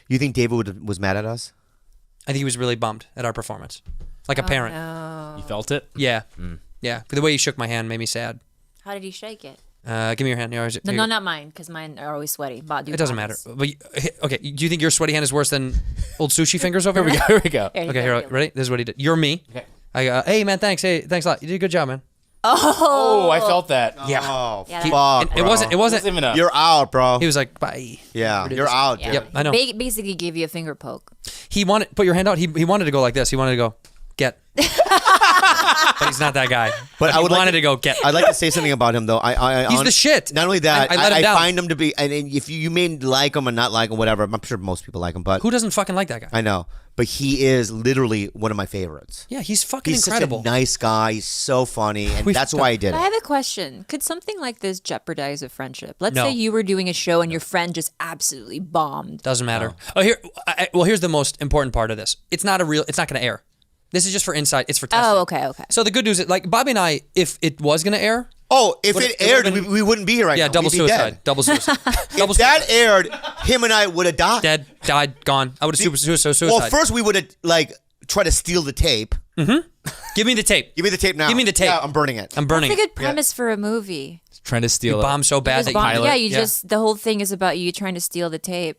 You think David was mad at us? I think he was really bummed at our performance, like a parent. No. You felt it? Yeah, yeah. The way he shook my hand made me sad. How did he shake it? Give me your hand. No, not mine, because mine are always sweaty. It doesn't matter. But okay, do you think your sweaty hand is worse than old sushi fingers over? Here we go. Okay, here, ready? This is what he did. You're me. Okay. Hey man, thanks. Hey, thanks a lot. You did a good job, man. Oh, I felt that. Yeah. Oh, Yeah, fuck, It wasn't. It wasn't. Even up. You're out, bro. He was like, bye. Yeah, you're out. Yeah. Yep, I know. Basically gave you a finger poke. He wanted put your hand out. He wanted to go like this. He wanted to go get. But he's not that guy. But I would wanted to go get. I'd like to say something about him though. He's the shit. Not only that, I let him I down. find him to be. And if you may like him or not like him, whatever. I'm sure most people like him, but Who doesn't fucking like that guy? I know. But he is literally one of my favorites. Yeah, he's fucking He's incredible. such a nice guy. He's so funny, and that's why I did But I it. have a question. Could something like this jeopardize a friendship? Let's No. say you were doing a show and your friend just absolutely bombed. Doesn't matter. Here's the most important part of this. It's not going to air. This is just for insight. It's for testing. Oh, okay. So the good news is, like Bobby and I, if it was going to air, Oh, if it aired, would've been- we wouldn't be here right now. yeah, double We'd be suicide. dead. Double suicide. Double If that aired, him and I would have died. dead, died, gone. I would have suicide. Well, first we would have tried to steal the tape. Give me the tape. Give me the tape now. Give me the tape. Yeah, I'm burning it. I'm burning That's a it. good premise for a movie. Trying to steal You it. bomb so bad Just that bomb- you yeah, just the whole thing is about you trying to steal the tape.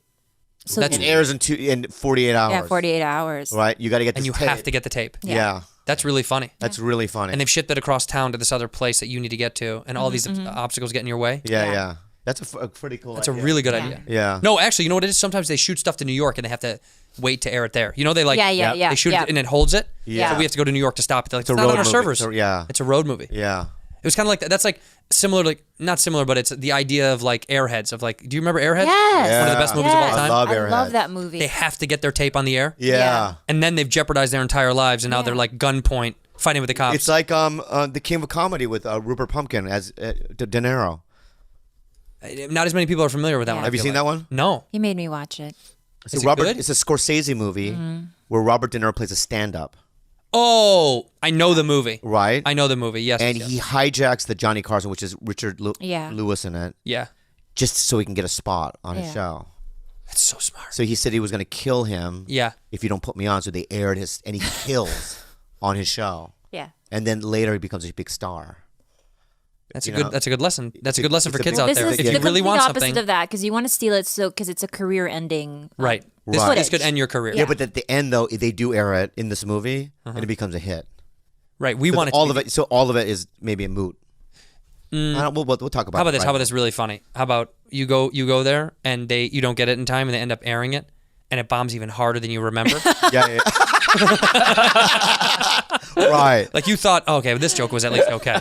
So That's It airs in 48 hours. yeah, 48 hours. Right? You got to get this and you tape. have to get the tape. Yeah. That's really funny. That's really funny. And they've shipped it across town to this other place that you need to get to, and all these obstacles get in your way. yeah. That's a pretty cool That's idea. a really good idea. Yeah. No, actually, you know what it is? Sometimes they shoot stuff to New York and they have to wait to air it there. You know, they like Yeah. they shoot it and it holds it. Yeah. So we have to go to New York to stop it. They're like, it's a not road on our movie. servers. Yeah. It's a road movie. Yeah. It was kind of like that. That's like similar, like not similar, but it's the idea of like Airheads. Of like, do you remember Airheads? Yes. One of the best movies of all Yes. time. I love I Airheads. love that movie. They have to get their tape on the air, Yeah. and then they've jeopardized their entire lives, and now they're like gunpoint fighting with the cops. It's like the King of Comedy with Rupert Pumpkin as De Niro. Not as many people are familiar with that Yeah. one. Have you seen that one? No. He made me watch it. It's Is a it good? It's a Scorsese movie Mm-hmm. where Robert De Niro plays a stand-up, Oh, I know the movie. right? I know the movie. Yes. And yes. he hijacks the Johnny Carson, which is Richard Yeah. Lewis in it, Yeah. just so he can get a spot on his Yeah. show. That's so smart. So he said he was going to kill him Yeah. if you don't put me on. So they aired his, and he kills on his show. Yeah. And then later he becomes a big star. That's You a good. know, That's a good lesson. That's a good lesson it's for a kids big- out This there. is If the you really complete want opposite something, of that because you want to steal it because it's a career-ending. right? This, Right. this could end your career. Yeah, but at the end though, they do air it in this movie, and it becomes a hit. Right. We So want it. all to of it. So all of it is maybe a moot. I don't, we'll talk about. How about it this? right How about now. this? Really funny. How about you go there and you don't get it in time and they end up airing it and it bombs even harder than you remember. Yeah. Right. Like you thought, oh, okay, this joke was at least okay.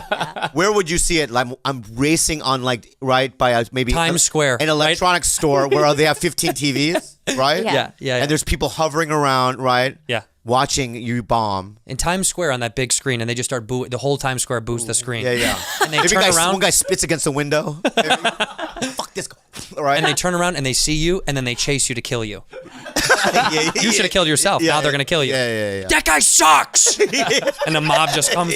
Where would you see it? Like I'm racing on by maybe Times Square, an electronics store where they have 15 TVs, right? Yeah. Yeah. And there's people hovering around, right? Yeah. Watching you bomb. In Times Square on that big screen, and they just start booing. The whole Times Square boos the screen. Yeah. And they Maybe turn around. one guy spits against the window. Fuck this guy. Right? And they turn around and they see you, and then they chase you to kill you. Yeah, You should have killed yourself. Yeah, Now they're gonna kill you. Yeah. That guy sucks. And the mob just comes.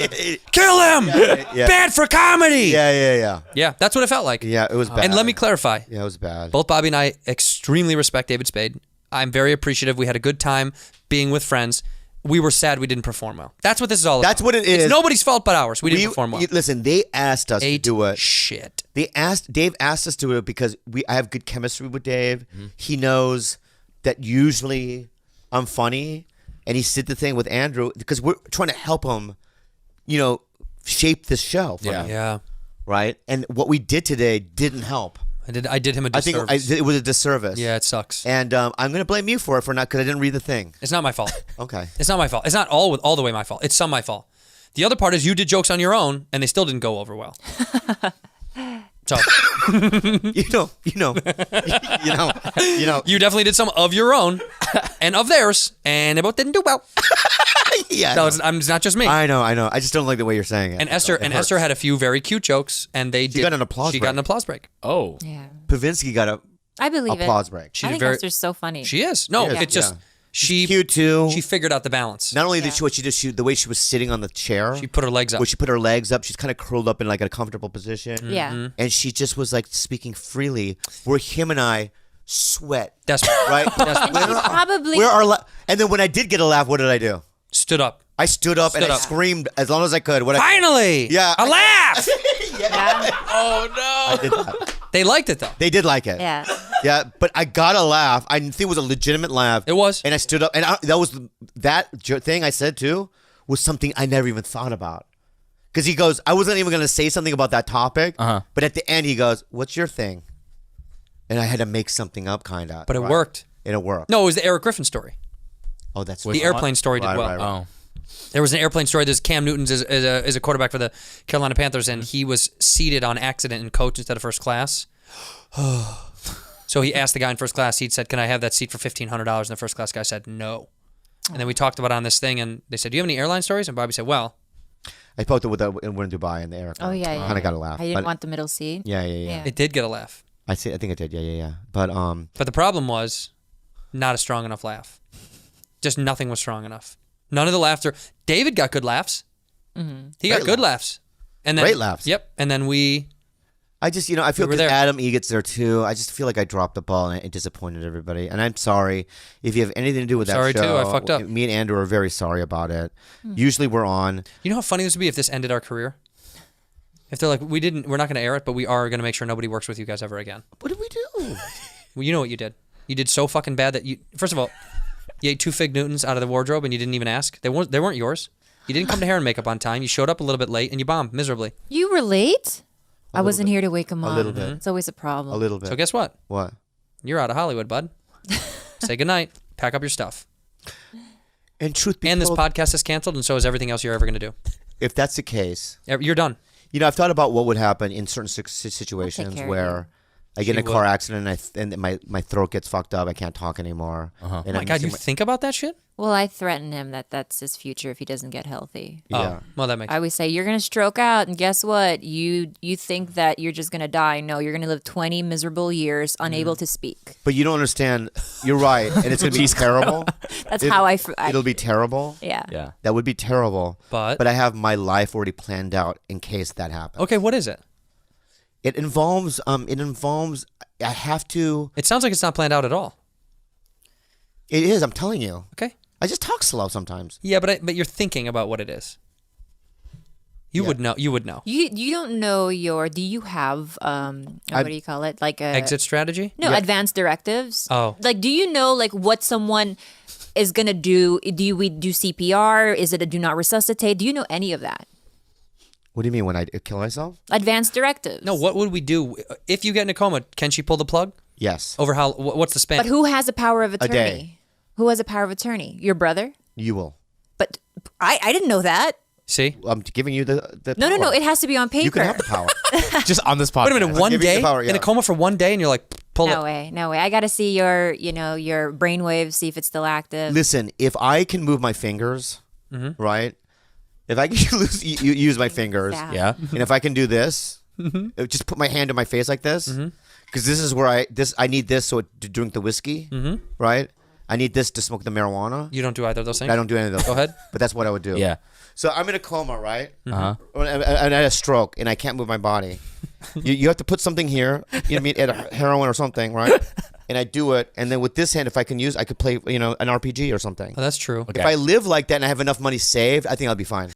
Kill him. Yeah. Bad for comedy. Yeah. Yeah, that's what it felt like. Yeah, it was bad. And let me clarify. Yeah, it was bad. Both Bobby and I extremely respect David Spade. I'm very appreciative. We had a good time being with friends. We were sad we didn't perform well. That's what this is all about. That's what it is. It's nobody's fault but ours. We didn't perform well. Listen, they asked us to do it. Shit. Dave asked us to do it because I have good chemistry with Dave. Mm-hmm. He knows that usually I'm funny, and he did the thing with Andrew because we're trying to help him, shape this show. For him, Yeah. right. And what we did today didn't help. I did him a I disservice. think it was a disservice. Yeah, it sucks. And I'm going to blame you for it because I didn't read the thing. It's not my fault. Okay. It's not my fault. It's not all the way my fault. It's some my fault. The other part is you did jokes on your own and they still didn't go over well. So You definitely did some of your own and of theirs, and they both didn't do well. Yeah. So it's not just me. I know. I just don't like the way you're saying it. And Esther had a few very cute jokes, and She got an applause She break. got an applause break. Oh. Yeah. Pavinsky got a I believe applause it. break. She I did think very. Esther's so funny. She is. No, She is, it's just yeah. she Cute too. She figured out the balance. Not only did what she did, the way she was sitting on the chair. She put her legs up. Where she put her legs up. She's kind of curled up in like a comfortable position. Yeah. And she just was like speaking freely. Where him and I sweat. Desperate. Right? Probably. And then when I did get a laugh, what did I do? Stood up. I stood up and I screamed as long as I could. Finally! Yeah. A laugh! Yeah. Oh, no. I did that. They liked it, though. They did like it. Yeah. Yeah, but I got a laugh. I think it was a legitimate laugh. It was. And I stood up, and that thing I said too was something I never even thought about. Because he goes, I wasn't even going to say something about that topic, but at the end he goes, "What's your thing?" And I had to make something up, kind of. But it worked. And it worked. No, it was the Erik Griffin story. Oh, that's the airplane story did well. Right. Oh. There was an airplane story. There's Cam Newton's is a quarterback for the Carolina Panthers, and he was seated on accident in coach instead of first class. So he asked the guy in first class. He said, "Can I have that seat for $1,500?" And the first class guy said, "No." And then we talked about it on this thing, and they said, "Do you have any airline stories?" And Bobby said, "Well, I poked it with we're in Dubai in the air. Oh yeah. Kind of got a laugh. I didn't but- want the middle seat. Yeah. it did get a laugh." I think I did. Yeah. But But the problem was not a strong enough laugh. Just nothing was strong enough. None of the laughter. David got good laughs. He got good laughs. And then, Great laughs. Yep. And then I just, I feel were that there. Adam Egot's there too. I just feel like I dropped the ball and it disappointed everybody. And I'm sorry if you have anything to do with that Sorry, show. too. I fucked up. Me and Andrew are very sorry about it. Usually we're on. you know how funny this would be if this ended our career? If they're like, we're not going to air it, but we are going to make sure nobody works with you guys ever again. What did we do? Well, you know what you did. You did so fucking bad that first of all, you ate 2 Fig Newtons out of the wardrobe and you didn't even ask. They weren't yours. You didn't come to hair and makeup on time. You showed up a little bit late and you bombed miserably. You were late? I wasn't here to wake him up. A little bit. It's always a problem. A little bit. So guess what? What? You're out of Hollywood, bud. Say goodnight. Pack up your stuff. And truth be And this told, podcast is canceled, and so is everything else you're ever going to do. if that's the case, You're done. I've thought about what would happen in certain situations care of where I get in a She car would. accident and my throat gets fucked up. I can't talk anymore. And Oh my I'm God, you missing think about that shit? Well, I threaten him that that's his future if he doesn't get healthy. Yeah. Oh, well, that makes I always say, you're going to stroke out, and guess what? You think that you're just going to die. No, you're going to live 20 miserable years unable to speak. But you don't understand. You're right. And it's going to be terrible. That's how I It'll be terrible. yeah. Yeah. That would be terrible. But I have my life already planned out in case that happens. okay, what is it? It involves I have to. It sounds like it's not planned out at all. It is. I'm telling you. Okay. I just talk slow sometimes. Yeah, but you're thinking about what it is. You would know. You would know. You don't know do you have, what do you call it? Like a... Exit strategy? No, advanced directives. Oh. Like, do you know, like, what someone is going to do? Do we do CPR? Is it a do not resuscitate? Do you know any of that? What do you mean when I kill myself? Advanced directives. No, what would we do? If you get in a coma, can she pull the plug? Yes. Over how? What's the span? But who has a power of attorney? day. Who has a power of attorney? Your brother? You will. But I didn't know that. See? I'm giving you the No, power. it has to be on paper. You can have the power. Just on this podcast. Wait a minute. One giving you day the power, in a yeah. coma for one day, and you're like, pull No it. way. I got to see your brainwaves, see if it's still active. Listen, if I can move my fingers, right? If I can use my fingers, Yeah. Yeah. and if I can do this, just put my hand to my face like this, because this is where I need this to drink the whiskey, right? I need this to smoke the marijuana. You don't do either of those things. I don't do any of those. Go ahead. But that's what I would do. Yeah. So I'm in a coma, right? Uh-huh. And I had a stroke, and I can't move my body. you have to put something here, you know what I mean, at a heroin or something, right? And I do it, and then with this hand, if I can use, I could play, an RPG or something. Oh, that's true. Okay. If I live like that and I have enough money saved, I think I'll be fine.